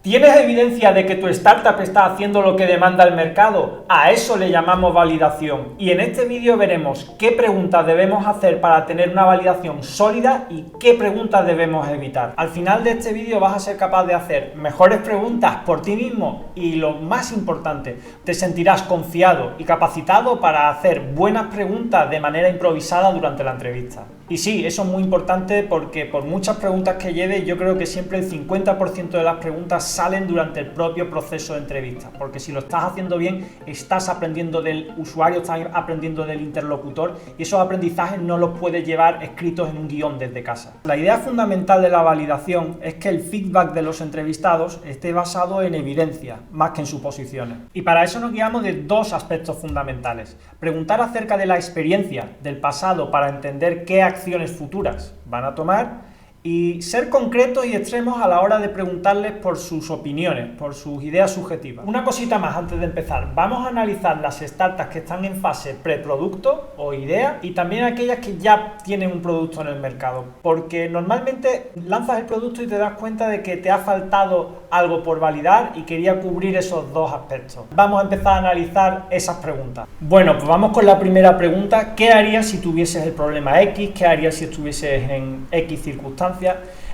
¿Tienes evidencia de que tu startup está haciendo lo que demanda el mercado? A eso le llamamos validación. Y en este vídeo veremos qué preguntas debemos hacer para tener una validación sólida y qué preguntas debemos evitar. Al final de este vídeo vas a ser capaz de hacer mejores preguntas por ti mismo y lo más importante, te sentirás confiado y capacitado para hacer buenas preguntas de manera improvisada durante la entrevista. Y sí, eso es muy importante porque por muchas preguntas que lleve, yo creo que siempre el 50% de las preguntas salen durante el propio proceso de entrevista, porque si lo estás haciendo bien, estás aprendiendo del usuario, estás aprendiendo del interlocutor y esos aprendizajes no los puedes llevar escritos en un guión desde casa. La idea fundamental de la validación es que el feedback de los entrevistados esté basado en evidencia, más que en suposiciones. Y para eso nos guiamos de dos aspectos fundamentales. Preguntar acerca de la experiencia del pasado para entender qué acciones futuras van a tomar y ser concretos y extremos a la hora de preguntarles por sus opiniones, por sus ideas subjetivas. Una cosita más antes de empezar, vamos a analizar las startups que están en fase preproducto o idea y también aquellas que ya tienen un producto en el mercado, porque normalmente lanzas el producto y te das cuenta de que te ha faltado algo por validar y quería cubrir esos dos aspectos. Vamos a empezar a analizar esas preguntas. Bueno, pues vamos con la primera pregunta. ¿Qué harías si tuvieses el problema X? ¿Qué harías si estuvieses en X circunstancias?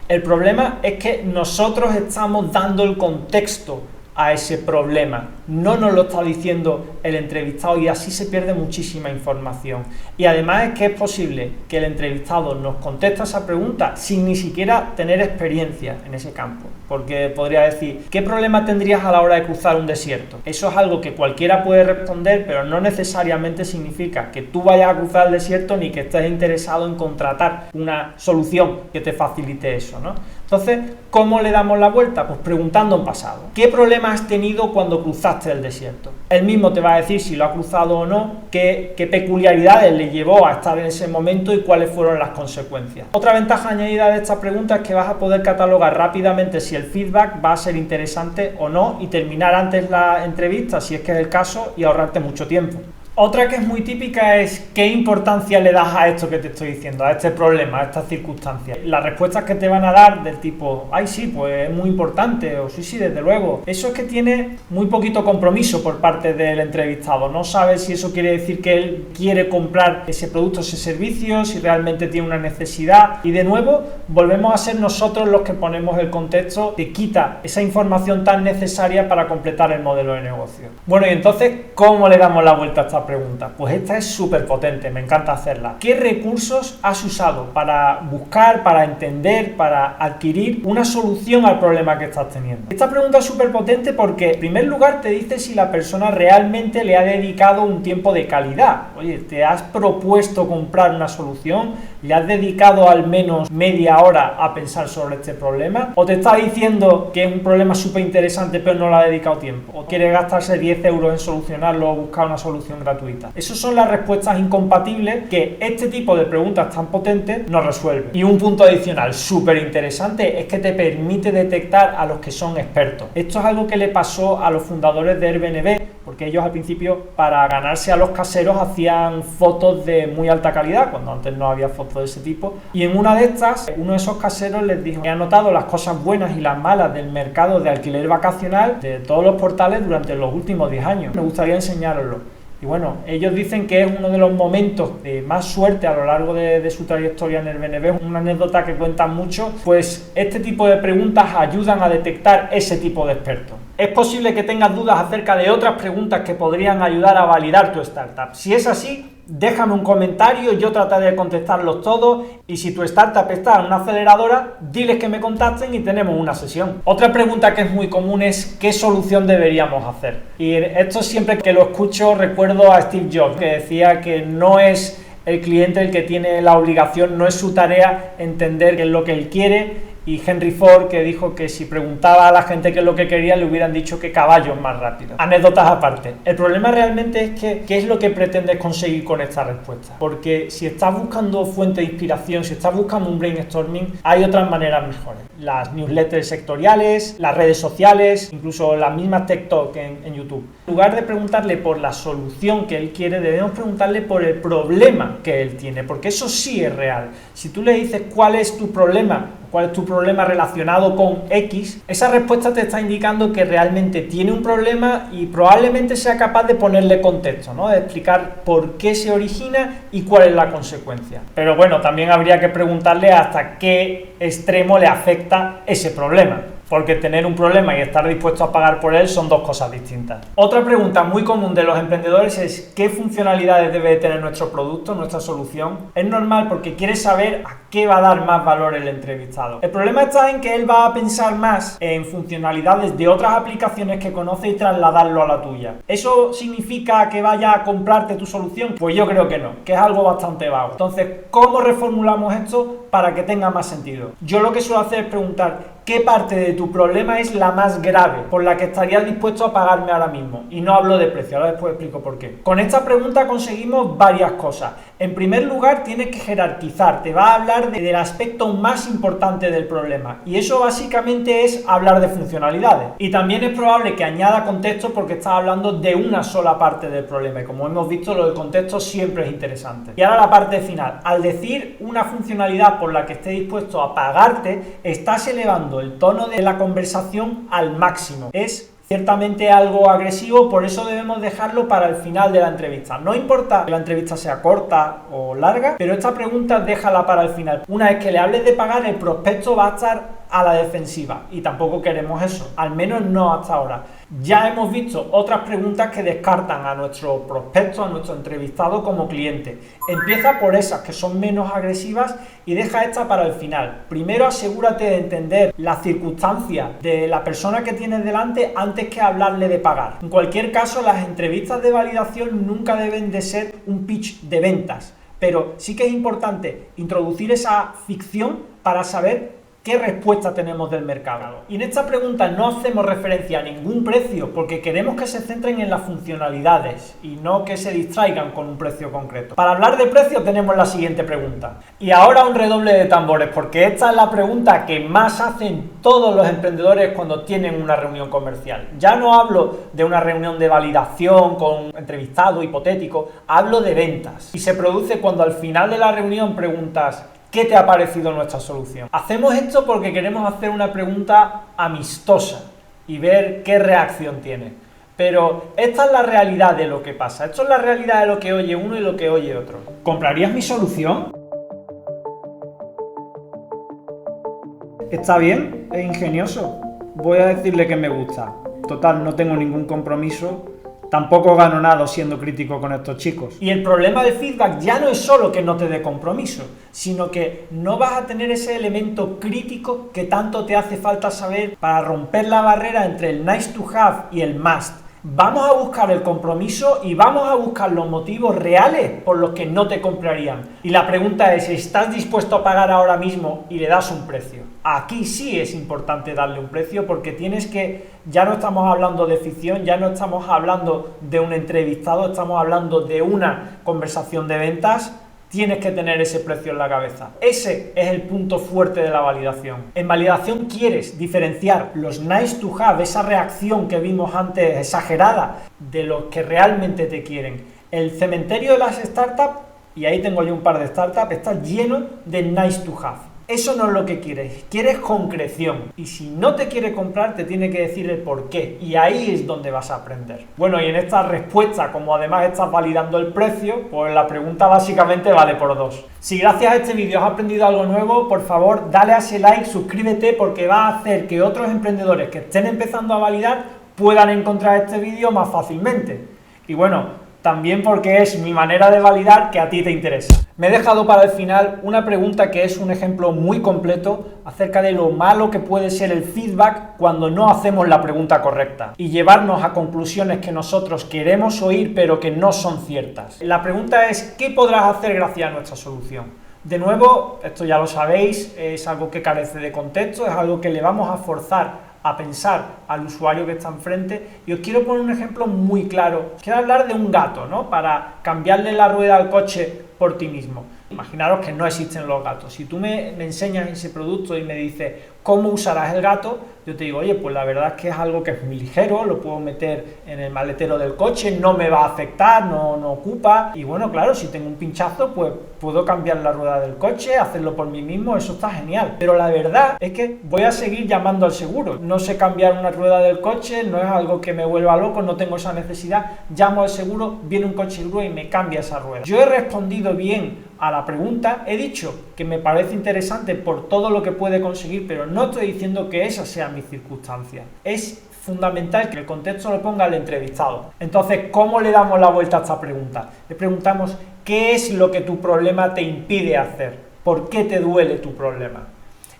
El problema es que nosotros estamos dando el contexto a ese problema, no nos lo está diciendo el entrevistado y así se pierde muchísima información. Y además es que es posible que el entrevistado nos conteste esa pregunta sin ni siquiera tener experiencia en ese campo, porque podría decir, ¿qué problema tendrías a la hora de cruzar un desierto? Eso es algo que cualquiera puede responder, pero no necesariamente significa que tú vayas a cruzar el desierto ni que estés interesado en contratar una solución que te facilite eso, ¿no? Entonces, ¿cómo le damos la vuelta? Pues preguntando en pasado. ¿Qué problema has tenido cuando cruzaste el desierto? Él mismo te va a decir si lo ha cruzado o no, qué peculiaridades le llevó a estar en ese momento y cuáles fueron las consecuencias. Otra ventaja añadida de esta pregunta es que vas a poder catalogar rápidamente si el feedback va a ser interesante o no y terminar antes la entrevista, si es que es el caso, y ahorrarte mucho tiempo. Otra que es muy típica es ¿qué importancia le das a esto que te estoy diciendo, a este problema, a estas circunstancias? Las respuestas que te van a dar del tipo, ay sí, pues es muy importante, o sí, desde luego. Eso es que tiene muy poquito compromiso por parte del entrevistado. No sabe si eso quiere decir que él quiere comprar ese producto, ese servicio, si realmente tiene una necesidad. Y de nuevo, volvemos a ser nosotros los que ponemos el contexto que quita esa información tan necesaria para completar el modelo de negocio. Bueno, y entonces, ¿cómo le damos la vuelta a esta pregunta? Pues esta es súper potente, me encanta hacerla. ¿Qué recursos has usado para buscar, para entender, para adquirir una solución al problema que estás teniendo? Esta pregunta es súper potente porque en primer lugar te dice si la persona realmente le ha dedicado un tiempo de calidad. Oye, ¿te has propuesto comprar una solución? ¿Le has dedicado al menos media hora a pensar sobre este problema? ¿O te está diciendo que es un problema súper interesante pero no le ha dedicado tiempo? ¿O quiere gastarse 10 euros en solucionarlo o buscar una solución gratuita? Esas son las respuestas incompatibles que este tipo de preguntas tan potentes nos resuelve. Y un punto adicional súper interesante es que te permite detectar a los que son expertos. Esto es algo que le pasó a los fundadores de Airbnb, porque ellos al principio para ganarse a los caseros hacían fotos de muy alta calidad, cuando antes no había fotos de ese tipo, y en una de estas, uno de esos caseros les dijo: he anotado las cosas buenas y las malas del mercado de alquiler vacacional de todos los portales durante los últimos 10 años. Me gustaría enseñároslo. Y bueno, ellos dicen que es uno de los momentos de más suerte a lo largo de su trayectoria en Airbnb, una anécdota que cuentan mucho. Pues este tipo de preguntas ayudan a detectar ese tipo de expertos. Es posible que tengas dudas acerca de otras preguntas que podrían ayudar a validar tu startup. Si es así, déjame un comentario, yo trataré de contestarlos todos, y si tu startup está en una aceleradora, diles que me contacten y tenemos una sesión. Otra pregunta que es muy común es ¿qué solución deberíamos hacer? Y esto siempre que lo escucho recuerdo a Steve Jobs, que decía que no es el cliente el que tiene la obligación, no es su tarea entender qué es lo que él quiere. Y Henry Ford, que dijo que si preguntaba a la gente qué es lo que quería, le hubieran dicho que caballos más rápidos. Anécdotas aparte. El problema realmente es que ¿qué es lo que pretendes conseguir con esta respuesta? Porque si estás buscando fuente de inspiración, si estás buscando un brainstorming, hay otras maneras mejores. Las newsletters sectoriales, las redes sociales, incluso las mismas TikTok en YouTube. En lugar de preguntarle por la solución que él quiere, debemos preguntarle por el problema que él tiene, porque eso sí es real. Si tú le dices cuál es tu problema, ¿Cuál es tu problema relacionado con X? Esa respuesta te está indicando que realmente tiene un problema y probablemente sea capaz de ponerle contexto, ¿no? De explicar por qué se origina y cuál es la consecuencia. Pero bueno, también habría que preguntarle hasta qué extremo le afecta ese problema, porque tener un problema y estar dispuesto a pagar por él son dos cosas distintas. Otra pregunta muy común de los emprendedores es ¿qué funcionalidades debe tener nuestro producto, nuestra solución? Es normal porque quiere saber a qué va a dar más valor el entrevistado. El problema está en que él va a pensar más en funcionalidades de otras aplicaciones que conoce y trasladarlo a la tuya. ¿Eso significa que vaya a comprarte tu solución? Pues yo creo que no, que es algo bastante vago. Entonces, ¿cómo reformulamos esto para que tenga más sentido? Yo lo que suelo hacer es preguntar ¿qué parte de tu problema es la más grave, por la que estarías dispuesto a pagarme ahora mismo? Y no hablo de precio, ahora después explico por qué. Con esta pregunta conseguimos varias cosas. En primer lugar, tienes que jerarquizar, te va a hablar del aspecto más importante del problema. Y eso básicamente es hablar de funcionalidades. Y también es probable que añada contexto porque estás hablando de una sola parte del problema. Y como hemos visto, lo del contexto siempre es interesante. Y ahora la parte final. Al decir una funcionalidad por la que estés dispuesto a pagarte, estás elevando el tono de la conversación al máximo. Es ciertamente algo agresivo, por eso debemos dejarlo para el final de la entrevista. No importa que la entrevista sea corta o larga, pero esta pregunta déjala para el final. Una vez que le hables de pagar, el prospecto va a estar a la defensiva y tampoco queremos eso, al menos no hasta ahora. Ya hemos visto otras preguntas que descartan a nuestro prospecto, a nuestro entrevistado como cliente. Empieza por esas que son menos agresivas y deja esta para el final. Primero asegúrate de entender las circunstancias de la persona que tienes delante antes que hablarle de pagar. En cualquier caso, las entrevistas de validación nunca deben de ser un pitch de ventas, pero sí que es importante introducir esa ficción para saber ¿qué respuesta tenemos del mercado? Y en esta pregunta no hacemos referencia a ningún precio porque queremos que se centren en las funcionalidades y no que se distraigan con un precio concreto. Para hablar de precio tenemos la siguiente pregunta. Y ahora un redoble de tambores porque esta es la pregunta que más hacen todos los emprendedores cuando tienen una reunión comercial. Ya no hablo de una reunión de validación con entrevistado hipotético, hablo de ventas. Y se produce cuando al final de la reunión preguntas ¿qué te ha parecido nuestra solución? Hacemos esto porque queremos hacer una pregunta amistosa y ver qué reacción tiene. Pero esta es la realidad de lo que pasa. Esto es la realidad de lo que oye uno y lo que oye otro. ¿Comprarías mi solución? ¿Está bien? ¿Es ingenioso? Voy a decirle que me gusta. Total, no tengo ningún compromiso. Tampoco gano nada siendo crítico con estos chicos. Y el problema del feedback ya no es solo que no te dé compromiso, sino que no vas a tener ese elemento crítico que tanto te hace falta saber para romper la barrera entre el nice to have y el must. Vamos a buscar el compromiso y vamos a buscar los motivos reales por los que no te comprarían. Y la pregunta es, ¿estás dispuesto a pagar ahora mismo y le das un precio? Aquí sí es importante darle un precio porque tienes que, ya no estamos hablando de ficción, ya no estamos hablando de un entrevistado, estamos hablando de una conversación de ventas. Tienes que tener ese precio en la cabeza. Ese es el punto fuerte de la validación. En validación quieres diferenciar los nice to have, esa reacción que vimos antes exagerada, de los que realmente te quieren. El cementerio de las startups, y ahí tengo yo un par de startups, está lleno de nice to have. Eso no es lo que quieres concreción. Y si no te quiere comprar, te tiene que decir el por qué. Y ahí es donde vas a aprender. Bueno, y en esta respuesta, como además estás validando el precio, pues la pregunta básicamente vale por dos. Si gracias a este vídeo has aprendido algo nuevo, por favor, dale a ese like, suscríbete, porque va a hacer que otros emprendedores que estén empezando a validar puedan encontrar este vídeo más fácilmente. Y bueno, también porque es mi manera de validar que a ti te interesa. Me he dejado para el final una pregunta que es un ejemplo muy completo acerca de lo malo que puede ser el feedback cuando no hacemos la pregunta correcta y llevarnos a conclusiones que nosotros queremos oír pero que no son ciertas. La pregunta es, ¿qué podrás hacer gracias a nuestra solución? De nuevo, esto ya lo sabéis, es algo que carece de contexto, es algo que le vamos a forzar a pensar al usuario que está enfrente. Y os quiero poner un ejemplo muy claro. Quiero hablar de un gato, ¿no? Para cambiarle la rueda al coche por ti mismo. Imaginaros que no existen los gatos. Si tú me enseñas ese producto y me dices cómo usarás el gato, yo te digo, oye, pues la verdad es que es algo que es muy ligero, lo puedo meter en el maletero del coche, no me va a afectar, no ocupa. Y bueno, claro, si tengo un pinchazo, pues puedo cambiar la rueda del coche, hacerlo por mí mismo, eso está genial. Pero la verdad es que voy a seguir llamando al seguro. No sé cambiar una rueda del coche, no es algo que me vuelva loco, no tengo esa necesidad. Llamo al seguro, viene un coche grúa y me cambia esa rueda. Yo he respondido bien a la pregunta, he dicho que me parece interesante por todo lo que puede conseguir, pero no estoy diciendo que esa sea mi circunstancia. Es fundamental que el contexto lo ponga el entrevistado. Entonces, ¿cómo le damos la vuelta a esta pregunta? Le preguntamos, ¿qué es lo que tu problema te impide hacer? ¿Por qué te duele tu problema?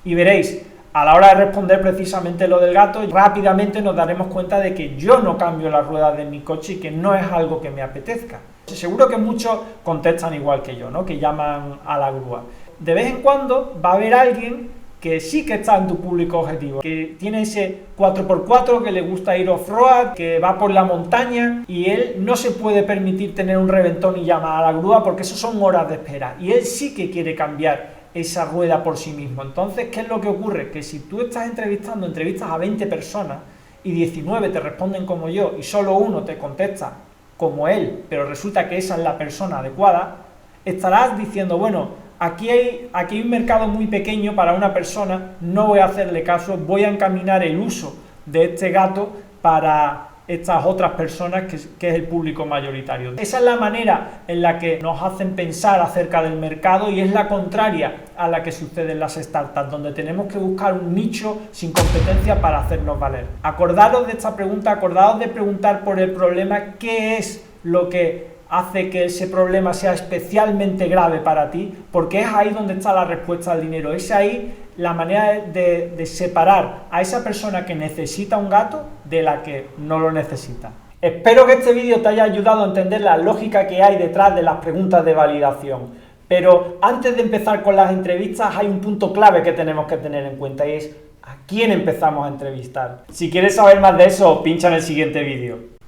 Y veréis, a la hora de responder precisamente lo del gato, rápidamente nos daremos cuenta de que yo no cambio la rueda de mi coche y que no es algo que me apetezca. Seguro que muchos contestan igual que yo, ¿no? Que llaman a la grúa. De vez en cuando va a haber alguien que sí que está en tu público objetivo, que tiene ese 4x4, que le gusta ir off-road, que va por la montaña y él no se puede permitir tener un reventón y llamar a la grúa porque eso son horas de espera y él sí que quiere cambiar esa rueda por sí mismo. Entonces, ¿qué es lo que ocurre? Que si tú estás entrevistas a 20 personas y 19 te responden como yo y solo uno te contesta como él, pero resulta que esa es la persona adecuada, estarás diciendo, bueno, aquí hay un mercado muy pequeño para una persona, no voy a hacerle caso, voy a encaminar el uso de este gato para estas otras personas que es el público mayoritario. Esa es la manera en la que nos hacen pensar acerca del mercado y es la contraria a la que sucede en las startups, donde tenemos que buscar un nicho sin competencia para hacernos valer. Acordaros de esta pregunta, acordaros de preguntar por el problema, ¿qué es lo que hace que ese problema sea especialmente grave para ti? Porque es ahí donde está la respuesta al dinero, es ahí la manera de separar a esa persona que necesita un gato de la que no lo necesita. Espero que este vídeo te haya ayudado a entender la lógica que hay detrás de las preguntas de validación, pero antes de empezar con las entrevistas hay un punto clave que tenemos que tener en cuenta y es ¿a quién empezamos a entrevistar? Si quieres saber más de eso, pincha en el siguiente vídeo.